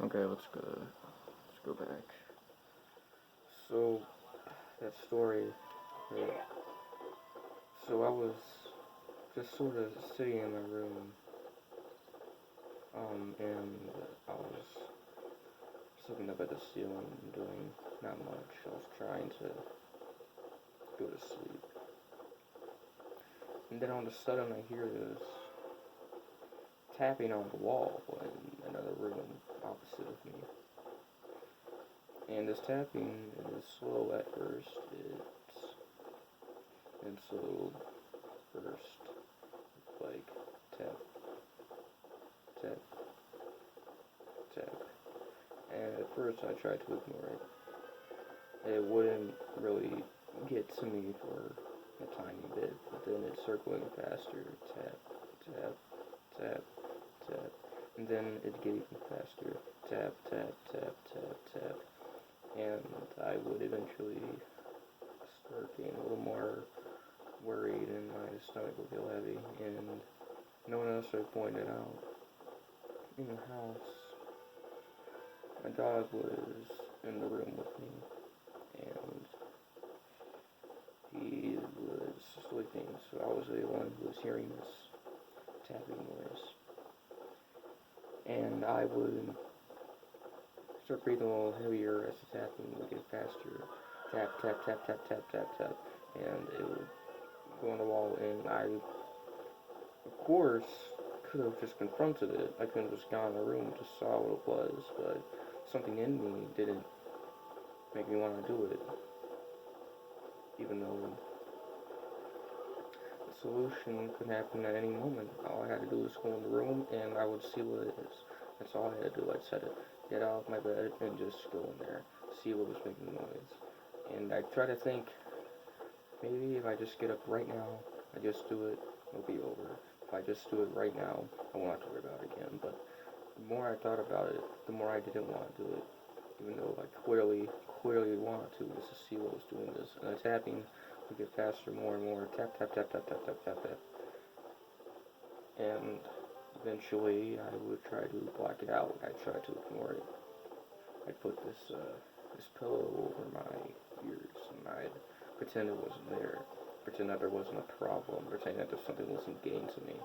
Okay, let's go back. So, that story, right? So I was just sort of sitting in my room, and I was just looking up at the ceiling, doing not much. I was trying to go to sleep. And then all of a sudden I hear this tapping on the wall in another room opposite of me. And this tapping is slow at first. It's slow first, like tap, tap, tap. And at first I tried to ignore it. It wouldn't really get to me for a tiny bit, but then it's circling faster. Tap, tap, tap, tap. And then it get even faster. Tap, tap, tap, tap, tap. And I would eventually start getting a little more worried and my stomach would feel heavy. And no one else had pointed out in the house. My dog was in the room with me, and he was sleeping, so I was the one who was hearing this tapping noise. And I would start breathing a little heavier as the tapping would get faster. Tap, tap, tap, tap, tap, tap, tap. And it would go on the wall, and I, of course, could have just confronted it. I could have just gone in the room and just saw what it was, but something in me didn't make me want to do it. Even though the solution could happen at any moment. All I had to do was go in the room, and I would see what it is. That's all I had to do. I'd set it, get out of my bed, and just go in there, see what was making noise. And I try to think, maybe if I just get up right now, I just do it, it'll be over. If I just do it right now, I won't have to worry about it again. But the more I thought about it, the more I didn't want to do it. Even though I clearly wanted to, just to see what was doing this. And the tapping would get faster, more and more. Tap, tap, tap, tap, tap, tap, tap, tap. And eventually, I would try to block it out. I'd try to ignore it. I'd put this pillow over my ears, and I'd pretend it wasn't there. Pretend that there wasn't a problem. Pretend that something wasn't getting to me.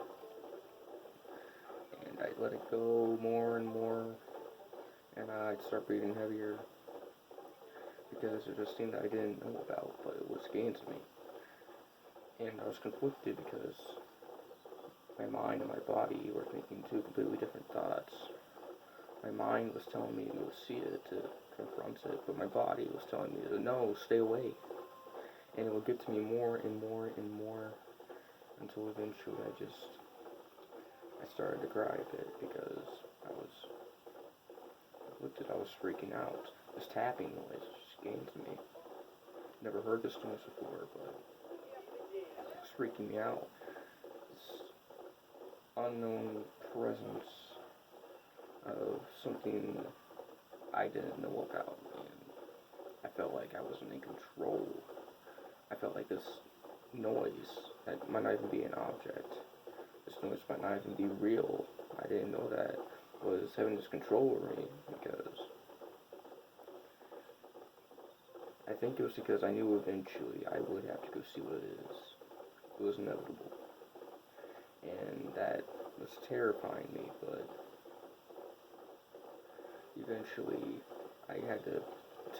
And I'd let it go more and more, and I'd start breathing heavier, because it was just thing that I didn't know about, but it was getting to me. And I was conflicted because my mind and my body were thinking two completely different thoughts. My mind was telling me to see it, to confront it, but my body was telling me to no, stay away. And it would get to me more and more and more, until eventually I started to cry a bit, because I was conflicted. I was freaking out. This tapping noise was just getting to me. Never heard this noise before, but it was freaking me out. This unknown presence of something I didn't know about, and I felt like I wasn't in control. I felt like this noise that might not even be an object. This noise might not even be real. I didn't know that was having this control over me, because I think it was because I knew eventually I would have to go see what it is. It was inevitable. And that was terrifying me, but eventually I had to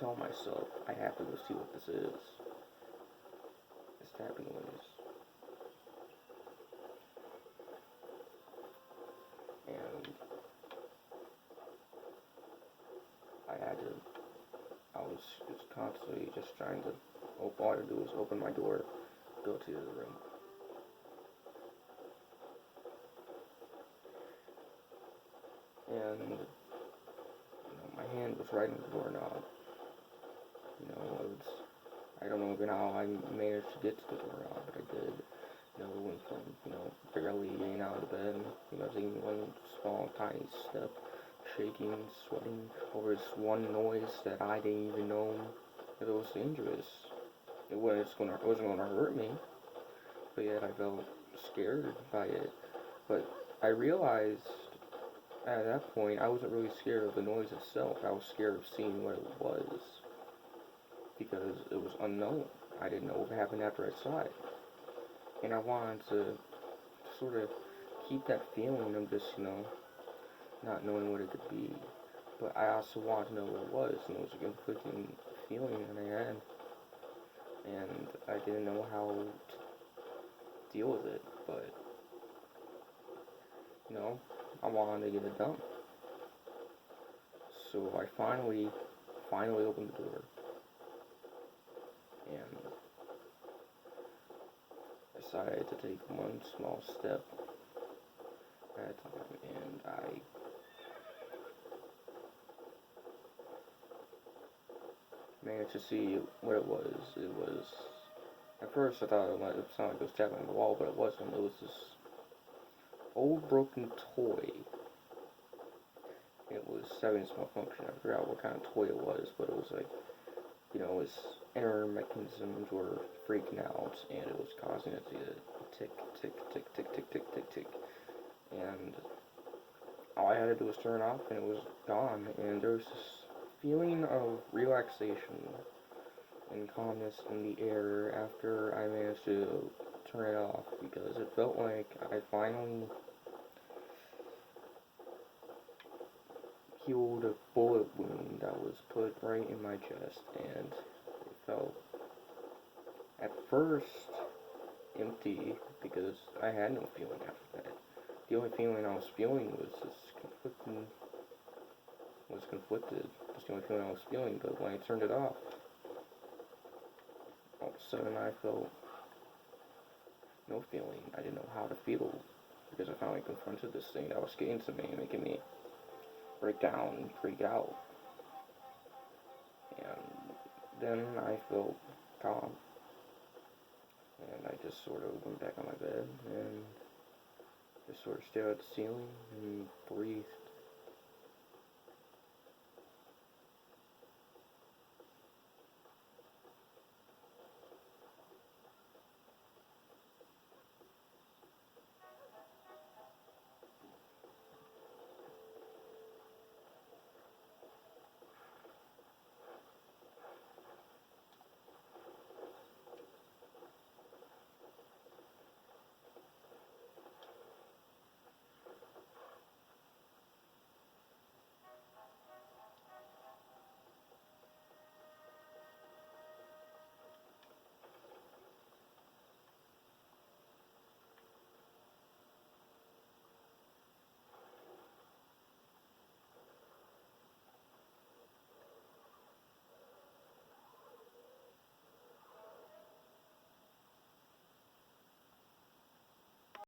tell myself I have to go see what this is. This tapping noise. And I was just constantly just trying to, all I had to do was open my door, go to the room. And, my hand was right on the doorknob. I don't know even how I managed to get to the doorknob, but I did. It went from, barely getting out of bed, taking one small, tiny step, shaking, sweating over this one noise that I didn't even know if it was dangerous. It wasn't going to hurt me, but yet I felt scared by it. But I realized at that point, I wasn't really scared of the noise itself. I was scared of seeing what it was because it was unknown. I didn't know what happened after I saw it, and I wanted to sort of keep that feeling of just, not knowing what it could be. But I also wanted to know what it was, and it was a conflicting feeling that I had, and I didn't know how to deal with it. But I wanted to get it done. So I finally opened the door, and decided to take one small step at a time, and I managed to see what it was. It was, at first I thought it might sound like it was tapping on the wall, but it wasn't. It was this old broken toy. It was having some malfunction. I forgot what kind of toy it was, but it was like, its inner mechanisms were freaking out, and it was causing it to tick, tick, tick, tick, tick, tick, tick, tick. And all I had to do was turn it off, and it was gone. And there was this feeling of relaxation and calmness in the air after I managed to turn it off, because it felt like I finally healed a bullet wound that was put right in my chest, and it felt at first empty because I had no feeling after that. The only feeling I was feeling was conflicted. That's the only feeling I was feeling, but when I turned it off, all of a sudden I felt no feeling. I didn't know how to feel because I finally confronted this thing that was getting to me and making me break down and freak out. And then I felt calm, and I just sort of went back on my bed and just sort of stared at the ceiling and breathed.